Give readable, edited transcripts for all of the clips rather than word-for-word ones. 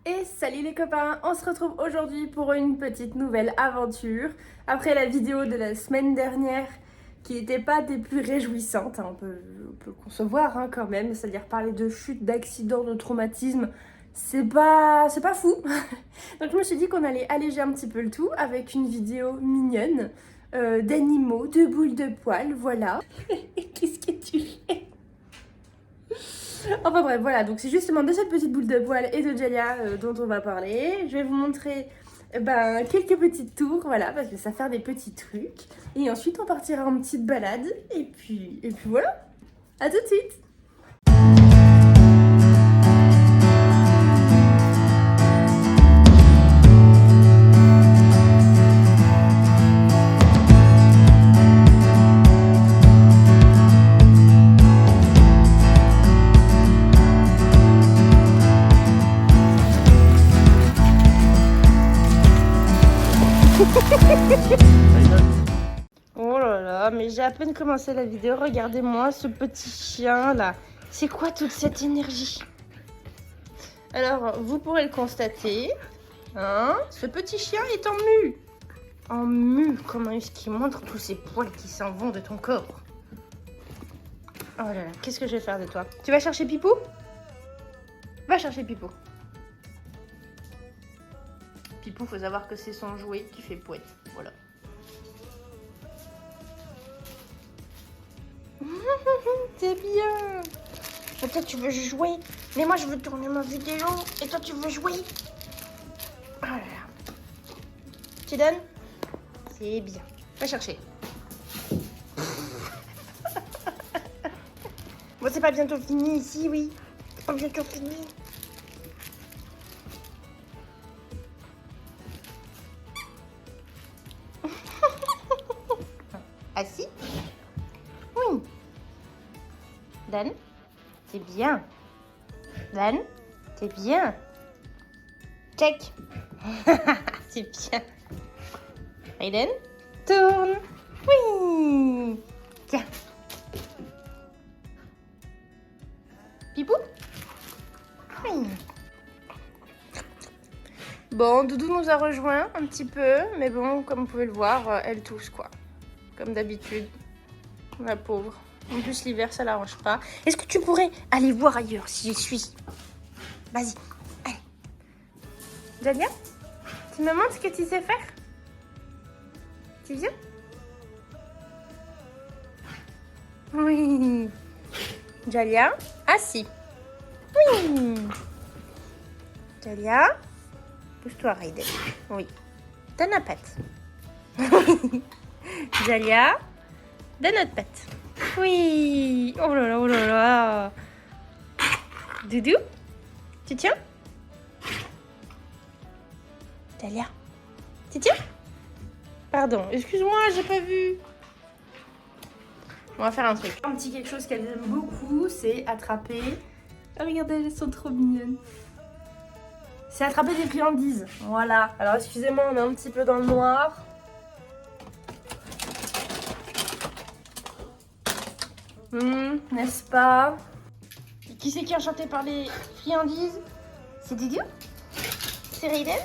Et salut les copains, on se retrouve aujourd'hui pour une petite nouvelle aventure. Après la vidéo de la semaine dernière qui n'était pas des plus réjouissantes, hein, on peut concevoir hein, quand même, c'est-à-dire parler de chute, d'accident, de traumatisme, c'est pas fou. Donc je me suis dit qu'on allait alléger un petit peu le tout avec une vidéo mignonne d'animaux, de boules de poils, voilà. Qu'est-ce que tu fais? Enfin bref, voilà, donc c'est justement de cette petite boule de poils et de Jalia dont on va parler. Je vais vous montrer quelques petites tours, voilà, parce que ça va faire des petits trucs. Et ensuite, on partira en petite balade. Et puis voilà, à tout de suite. Oh là là, mais j'ai à peine commencé la vidéo. Regardez-moi ce petit chien là. C'est quoi toute cette énergie? Alors, vous pourrez le constater, hein, ce petit chien est en mue. En mue, comment est-ce qu'il montre tous ces poils qui s'en vont de ton corps? Oh là là, qu'est-ce que je vais faire de toi? Tu vas chercher Pipou? Va chercher Pipou. Pipou, faut savoir que c'est son jouet qui fait pouette, voilà. C'est bien. Et toi tu veux jouer, mais moi je veux tourner ma vidéo et toi tu veux jouer. Oh là là. Tu donnes? C'est bien. Va chercher. Bon, c'est pas bientôt fini ici, oui. C'est pas bientôt fini. Assis? Oui. Dan? C'est bien. Dan? C'est bien. Check. C'est bien. Aiden? Tourne. Oui. Tiens. Pipou? Oui. Bon, Doudou nous a rejoint un petit peu, mais bon, comme vous pouvez le voir, elle tousse quoi. Comme d'habitude. La pauvre. En plus, l'hiver, ça l'arrange pas. Est-ce que tu pourrais aller voir ailleurs si je suis? Vas-y. Allez. Jalia, tu me montres ce que tu sais faire? Tu viens? Oui. Jalia, assis. Oui. Jalia, pousse-toi, Raiden. Oui. Donne la patte. Jalia, donne notre patte. Oui. Oh là là, oh là là. Doudou, tu tiens? Jalia, tu tiens? Pardon, excuse-moi, j'ai pas vu. On va faire un truc. Un petit quelque chose qu'elle aime beaucoup, c'est attraper. Oh, regardez, elles sont trop mignonnes. C'est attraper des friandises. Voilà. Alors, excusez-moi, on est un petit peu dans le noir. N'est-ce pas? Qui c'est qui est enchanté par les friandises? C'est Doudou? C'est Raiden?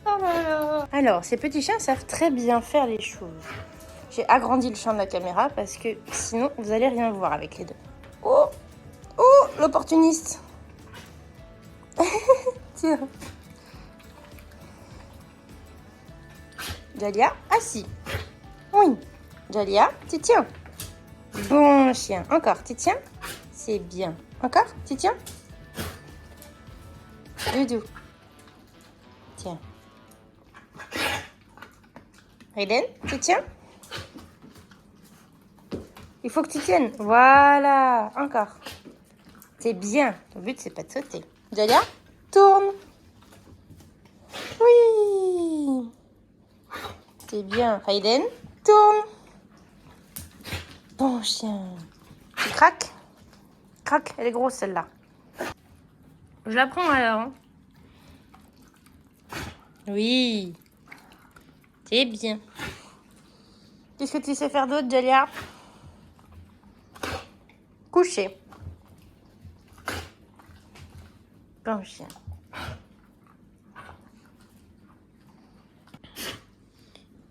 Oh là là. Alors, ces petits chiens savent très bien faire les choses. J'ai agrandi le champ de la caméra parce que sinon, vous allez rien voir avec les deux. Oh! Oh! L'opportuniste! Tiens. Jalia, assis. Oui. Jalia, tu tiens. Bon chien. Encore, tu tiens? C'est bien. Encore, tu tiens? Doudou. Tiens. Raiden, tu tiens? Il faut que tu tiennes. Voilà. Encore. C'est bien. Ton but, c'est pas de sauter. Jalia, tourne. Oui. C'est bien. Raiden, tourne. Bon chien. Tu craques? Craque, elle est grosse celle-là. Je la prends alors. Hein. Oui. C'est bien. Qu'est-ce que tu sais faire d'autre, Jalia? Coucher. Bon chien.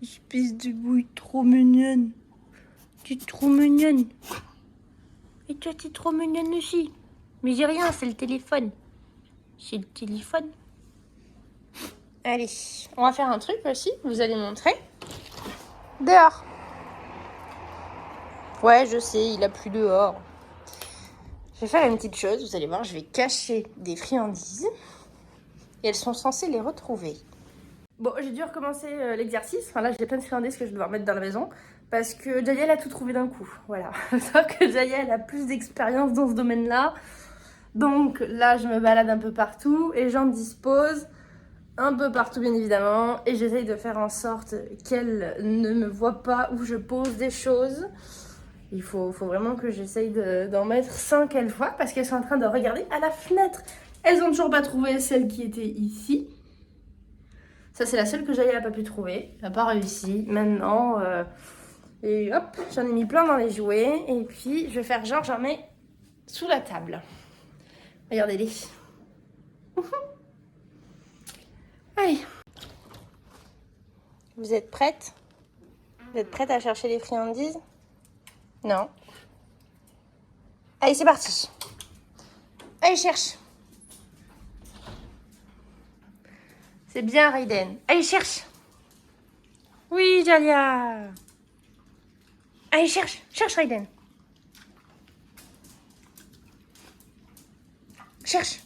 Espèce de bouille trop mignonne. Tu es trop mignonne. Et toi, tu es trop mignonne aussi. Mais j'ai rien, c'est le téléphone. C'est le téléphone. Allez, on va faire un truc aussi, vous allez montrer. Dehors. Ouais, je sais, il a plu dehors. Je vais faire une petite chose, vous allez voir, je vais cacher des friandises. Et elles sont censées les retrouver. Bon, j'ai dû recommencer l'exercice. Enfin là, j'ai plein de friandises que je vais devoir mettre dans la maison. Parce que Jaya, elle a tout trouvé d'un coup. Voilà. Sauf que Jaya, elle a plus d'expérience dans ce domaine-là. Donc là, je me balade un peu partout et j'en dispose un peu partout, bien évidemment. Et j'essaye de faire en sorte qu'elle ne me voit pas où je pose des choses. Il faut vraiment que j'essaye d'en mettre 5 à la fois parce qu'elles sont en train de regarder à la fenêtre. Elles n'ont toujours pas trouvé celle qui était ici. Ça, c'est la seule que Jaya n'a pas pu trouver. Elle n'a pas réussi. Maintenant, et hop, j'en ai mis plein dans les jouets. Et puis, je vais faire genre, j'en mets sous la table. Regardez-les. Allez. Vous êtes prêtes? Vous êtes prêtes à chercher les friandises? Non. Allez, c'est parti. Allez, cherche. C'est bien, Raiden. Allez, cherche. Oui, Jalia. Allez, cherche. Cherche, Raiden. Cherche.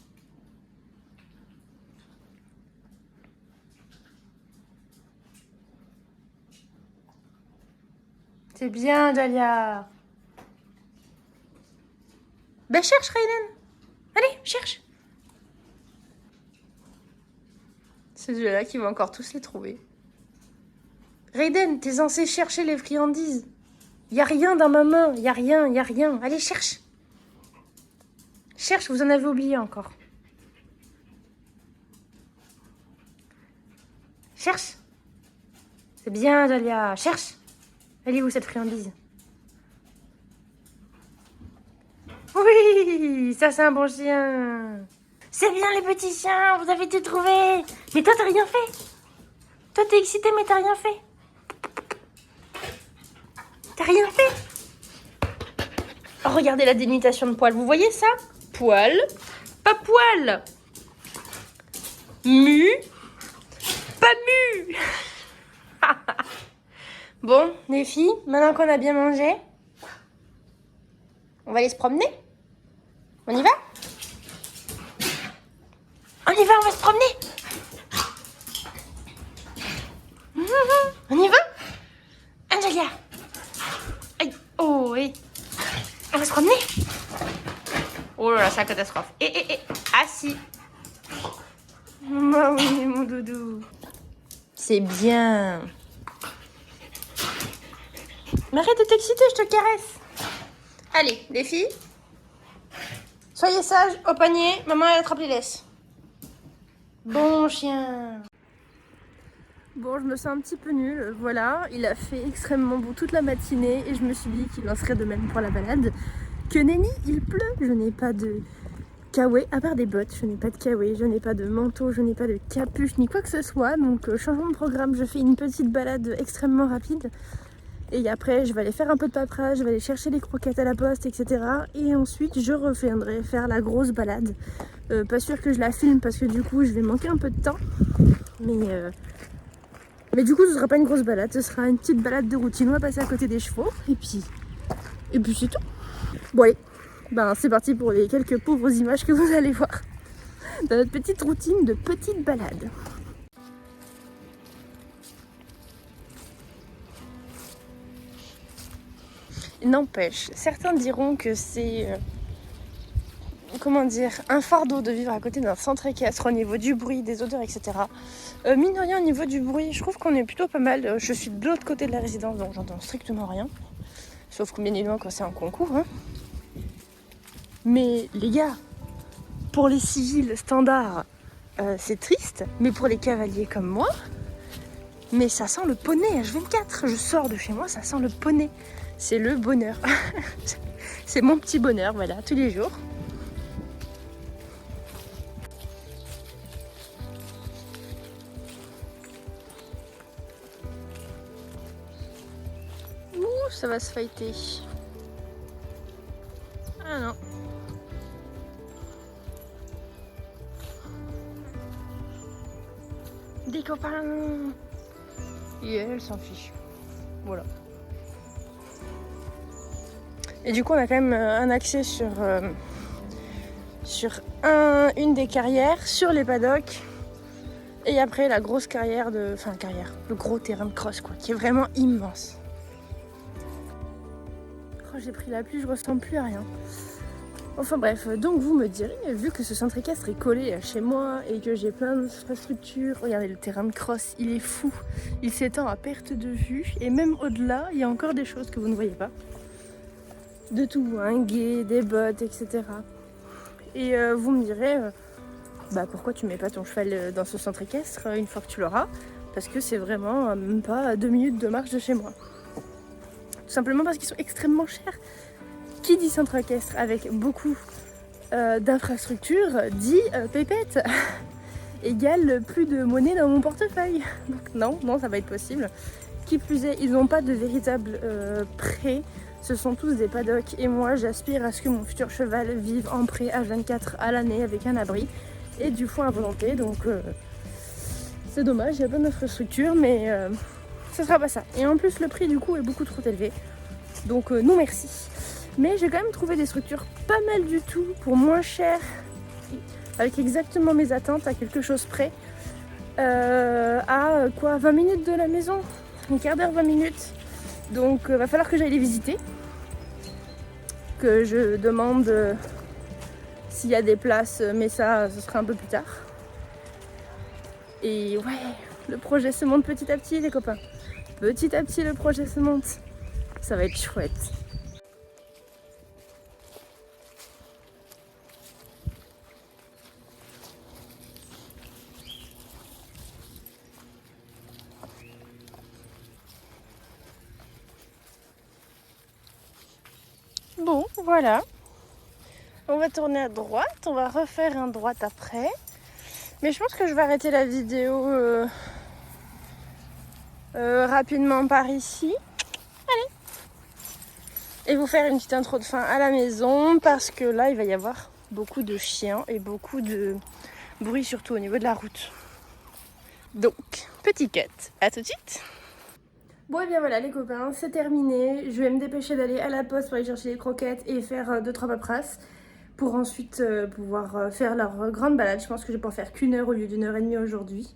C'est bien, Jalia. Ben, cherche, Raiden. Allez, cherche. C'est celui-là qui va encore tous les trouver. Raiden, t'es censé chercher les friandises. Y a rien dans ma main. Y a rien, y a rien. Allez, cherche. Cherche, vous en avez oublié encore. Cherche. C'est bien, Jalia. Cherche. Elle est où, cette friandise? Oui, ça, c'est un bon chien. C'est bien, les petits chiens. Vous avez tout trouvé. Mais toi, t'as rien fait. Toi, t'es excité, mais t'as rien fait. T'as rien fait. Oh, regardez la délimitation de poils. Vous voyez ça? Poil, pas poil. Mu, pas mu. Bon, les filles, maintenant qu'on a bien mangé, on va aller se promener. On y va? On y va, on va se promener. On y va? Angelia. Aïe, oh, oui. On va se promener. Oh là là, c'est la catastrophe. Assis. Ah oui, mon doudou. C'est bien. Mais arrête de t'exciter, je te caresse. Allez, les filles. Soyez sages, au panier. Maman, elle attrape les laisses. Bon chien. Bon, je me sens un petit peu nulle. Voilà, il a fait extrêmement beau toute la matinée. Et je me suis dit qu'il en serait de même pour la balade. Que nenni, il pleut. Je n'ai pas de kawaii, à part des bottes. Je n'ai pas de kawaii, je n'ai pas de manteau, je n'ai pas de capuche, ni quoi que ce soit. Donc, changement de programme, je fais une petite balade extrêmement rapide. Et après, je vais aller faire un peu de paperasse, je vais aller chercher les croquettes à la poste, etc. Et ensuite, je reviendrai faire la grosse balade. Pas sûr que je la filme parce que du coup, je vais manquer un peu de temps. Mais du coup, ce sera pas une grosse balade, ce sera une petite balade de routine. On va passer à côté des chevaux. Et puis c'est tout. Bon allez, ben, c'est parti pour les quelques pauvres images que vous allez voir dans notre petite routine de petite balade. N'empêche, certains diront que c'est, comment dire, un fardeau de vivre à côté d'un centre équestre au niveau du bruit, des odeurs, etc. Mine de rien, au niveau du bruit, je trouve qu'on est plutôt pas mal. Je suis de l'autre côté de la résidence, donc j'entends strictement rien. Sauf que bien évidemment quand c'est un concours. Hein. Mais les gars, pour les civils standards, c'est triste. Mais pour les cavaliers comme moi, mais ça sent le poney H24. Je sors de chez moi, ça sent le poney. C'est le bonheur. C'est mon petit bonheur, voilà, tous les jours. ça va se fighter. Ah non. Des copains. Et elle s'en fiche. Voilà. Et du coup, on a quand même un accès sur une des carrières, sur les paddocks. Et après, la grosse carrière le gros terrain de cross, quoi, qui est vraiment immense. Oh, j'ai pris la pluie, je ressens plus à rien. Enfin bref, donc vous me direz, vu que ce centre équestre est collé à chez moi et que j'ai plein d'infrastructures, regardez le terrain de cross, il est fou. Il s'étend à perte de vue et même au-delà, il y a encore des choses que vous ne voyez pas. De tout, un gué, des bottes, etc. Et vous me direz, pourquoi tu mets pas ton cheval dans ce centre équestre une fois que tu l'auras? Parce que c'est vraiment même pas 2 minutes de marche de chez moi. Tout simplement parce qu'ils sont extrêmement chers. Qui dit centre équestre avec beaucoup d'infrastructures dit pépette égale plus de monnaie dans mon portefeuille. Donc non, ça va être possible. Qui plus est, ils n'ont pas de véritable prêt. Ce sont tous des paddocks et moi j'aspire à ce que mon futur cheval vive en prêt H24 à l'année avec un abri et du foin à volonté. Donc c'est dommage, il y a plein d'infrastructures mais ce sera pas ça. Et en plus le prix du coup est beaucoup trop élevé. Donc non merci. Mais j'ai quand même trouvé des structures pas mal du tout pour moins cher, avec exactement mes attentes, à quelque chose près, à 20 minutes de la maison, un quart d'heure, 20 minutes. Donc va falloir que j'aille les visiter, que je demande s'il y a des places, mais ça ce sera un peu plus tard. Et ouais, le projet se monte petit à petit les copains. Petit à petit le projet se monte. Ça va être chouette. Bon, voilà. On va tourner à droite, on va refaire un droite après. Mais je pense que je vais arrêter la vidéo rapidement par ici. Allez. Et vous faire une petite intro de fin à la maison parce que là, il va y avoir beaucoup de chiens et beaucoup de bruit, surtout au niveau de la route. Donc, petit cut. À tout de suite. Bon et bien voilà les copains, c'est terminé. Je vais me dépêcher d'aller à la poste pour aller chercher les croquettes et faire 2-3 paperasses pour ensuite pouvoir faire leur grande balade. Je pense que je vais pouvoir faire qu'1 heure au lieu d'1h30 aujourd'hui.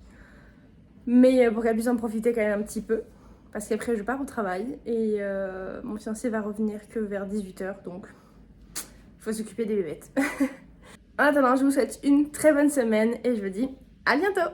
Mais pour qu'elle puisse en profiter quand même un petit peu. Parce qu'après je pars au travail et mon fiancé va revenir que vers 18h, donc il faut s'occuper des bébêtes. En attendant, je vous souhaite une très bonne semaine et je vous dis à bientôt.